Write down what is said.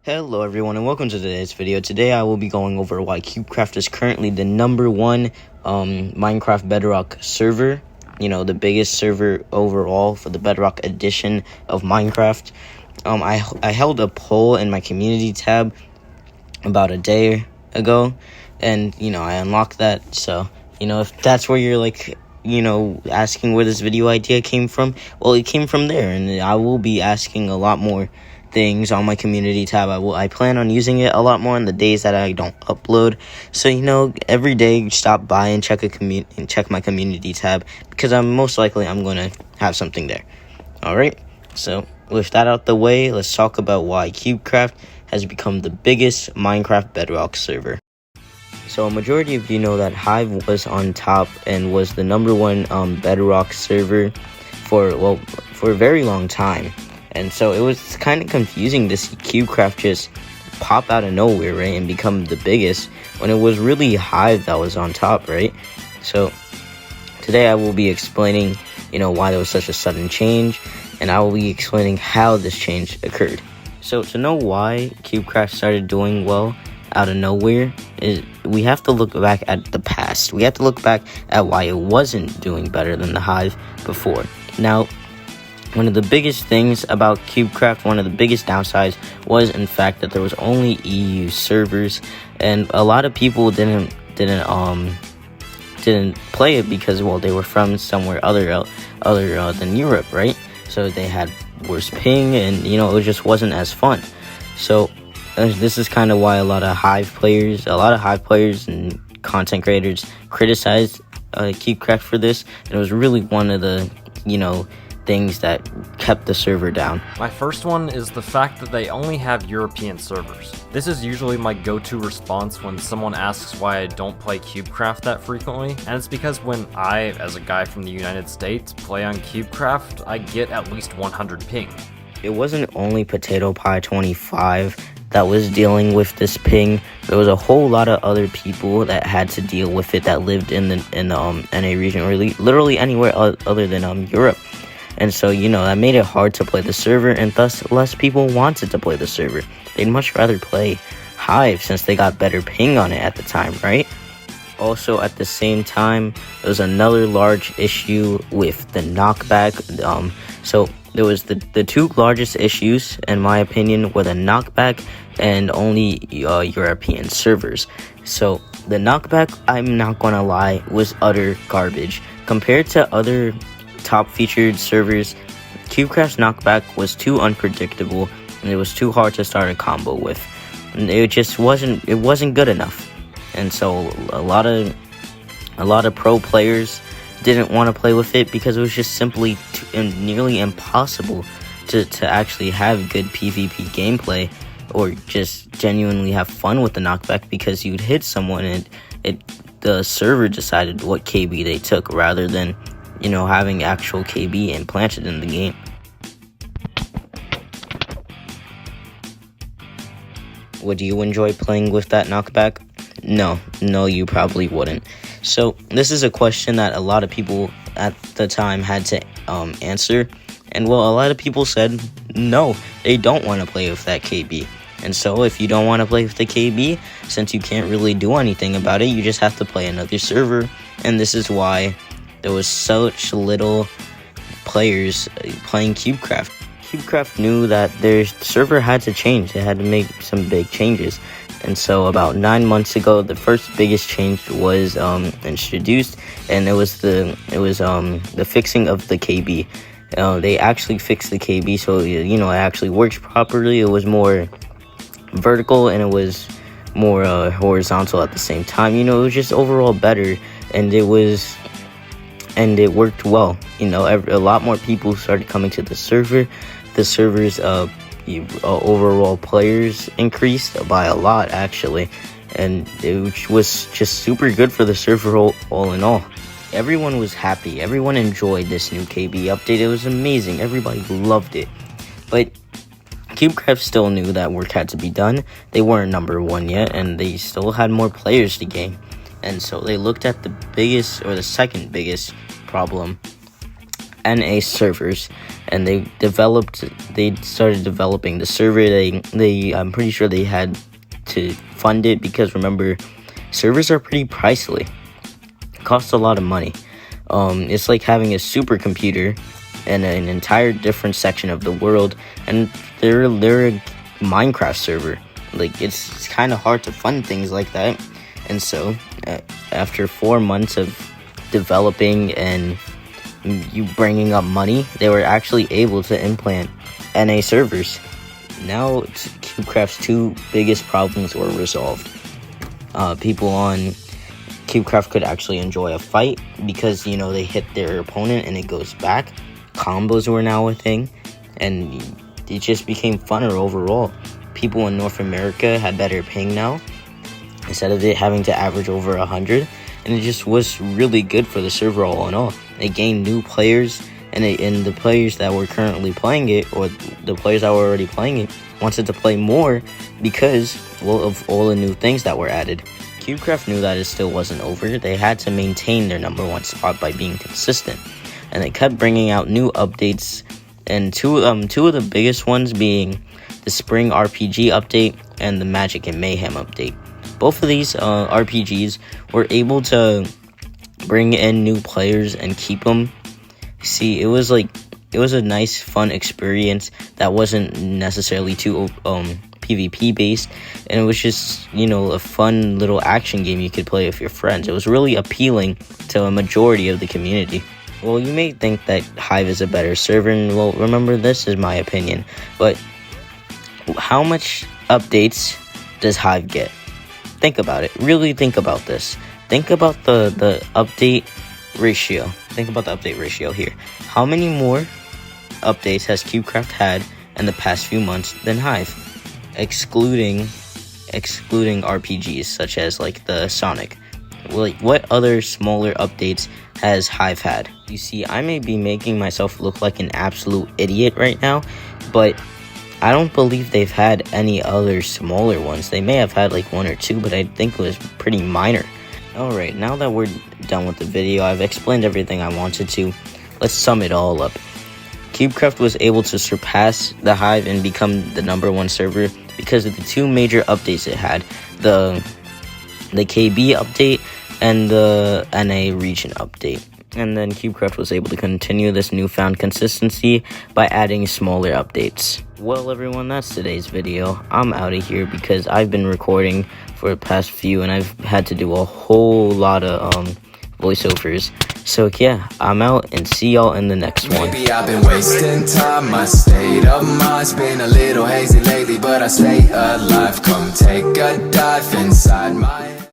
Hello everyone and welcome to today's video. Today I will be going over why Cubecraft is currently the #1 Minecraft Bedrock server. You know, the biggest server overall for the Bedrock edition of Minecraft. I held a poll in my community tab about a day ago, and you know, I unlocked that. So, you know, if that's where you're like, you know, asking where this video idea came from, well, it came from there, and I will be asking a lot more things on my community tab. I plan on using it a lot more on the days that I don't upload. So, you know, every day stop by and check my community tab, because I'm going to have something there. All right. So, with that out the way, let's talk about why Cubecraft has become the biggest Minecraft Bedrock server. So a majority of you know that Hive was on top and was the #1 Bedrock server for a very long time. And so it was kind of confusing to see Cubecraft just pop out of nowhere, right, and become the biggest when it was really Hive that was on top, right? So today I will be explaining, you know, why there was such a sudden change, and I will be explaining how this change occurred. So to know why Cubecraft started doing well out of nowhere, we have to look back at the past. We have to look back at why it wasn't doing better than the Hive before. Now, one of the biggest things about Cubecraft, one of the biggest downsides, was in fact that there was only EU servers, and a lot of people didn't play it because, well, they were from somewhere other than Europe, right? So they had worse ping, and you know, it just wasn't as fun. So this is kind of why a lot of Hive players and content creators criticized Cubecraft for this, and it was really one of the, you know, things that kept the server down. My first one is the fact that they only have European servers. This is usually my go-to response when someone asks why I don't play Cubecraft that frequently, and it's because when I, as a guy from the United States, play on Cubecraft, I get at least 100 ping. It wasn't only Potato Pie 25 that was dealing with this ping. There was a whole lot of other people that had to deal with it that lived in the NA region, or literally anywhere other than Europe. And so, you know, that made it hard to play the server, and thus less people wanted to play the server. They'd much rather play Hive since they got better ping on it at the time, right? Also, at the same time, there was another large issue with the knockback. So there was the two largest issues, in my opinion, were the knockback and only European servers. So the knockback, I'm not gonna lie, was utter garbage. Compared to other top featured servers, Cubecraft's knockback was too unpredictable, and it was too hard to start a combo with. And it wasn't good enough. And so a lot of pro players didn't want to play with it because it was just simply nearly impossible to actually have good PvP gameplay or just genuinely have fun with the knockback, because you'd hit someone and the server decided what KB they took rather than, you know, having actual KB implanted in the game. Would you enjoy playing with that knockback? No, you probably wouldn't. So this is a question that a lot of people at the time had to answer, and well, a lot of people said no, they don't want to play with that KB. And so if you don't want to play with the KB, since you can't really do anything about it, you just have to play another server. And this is why there was such little players playing Cubecraft. Cubecraft knew that their server had to change. They had to make some big changes. And so about 9 months ago, the first biggest change was introduced, and it was the fixing of the KB. They actually fixed the KB, so, you know, it actually works properly. It was more vertical, and it was more horizontal at the same time. You know, it was just overall better, and it worked well. You know, a lot more people started coming to the server. The server's overall players increased by a lot, actually, and it was just super good for the server all in all. Everyone was happy. Everyone enjoyed this new KB update. It was amazing. Everybody loved it. But Cubecraft still knew that work had to be done. They weren't #1 yet, and they still had more players to gain. And so they looked at the biggest, or the second biggest problem NA servers, and they started developing the server. I'm pretty sure they had to fund it, because remember, servers are pretty pricey. It costs a lot of money. It's like having a supercomputer and an entire different section of the world, and they're a Minecraft server. Like, it's kind of hard to fund things like that. And so after 4 months of developing and you bringing up money, they were actually able to implant NA servers. Now Cubecraft's 2 biggest problems were resolved. People on Cubecraft could actually enjoy a fight because, you know, they hit their opponent and it goes back. Combos were now a thing, and it just became funner overall. People in North America had better ping now, instead of it having to average over 100, and it just was really good for the server all in all. They gained new players, and the players that were currently playing it, or the players that were already playing it, wanted to play more because, well, of all the new things that were added. Cubecraft knew that it still wasn't over. They had to maintain their #1 spot by being consistent, and they kept bringing out new updates, and two of the biggest ones being the Spring RPG update and the Magic and Mayhem update. Both of these RPGs were able to bring in new players and keep them. See, it was a nice, fun experience that wasn't necessarily too PvP based, and it was just, you know, a fun little action game you could play with your friends. It was really appealing to a majority of the community. Well, you may think that Hive is a better server, and well, remember, this is my opinion, but how much updates does Hive get? Think about it. Really think about this. Think about the update ratio. Think about the update ratio here. How many more updates has Cubecraft had in the past few months than Hive? Excluding RPGs such as like the Sonic. Like, what other smaller updates has Hive had? You see, I may be making myself look like an absolute idiot right now, but I don't believe they've had any other smaller ones. They may have had like 1 or 2, but I think it was pretty minor. Alright, now that we're done with the video, I've explained everything I wanted to. Let's sum it all up. Cubecraft was able to surpass the Hive and become the #1 server because of the 2 major updates it had. The KB update and the NA region update. And then Cubecraft was able to continue this newfound consistency by adding smaller updates. Well, everyone, that's today's video. I'm out of here because I've been recording for the past few, and I've had to do a whole lot of voiceovers. So yeah, I'm out, and see y'all in the next one. Maybe I've been wasting time, my state of mind's been a little hazy lately, but I stay alive. Come take a dive inside my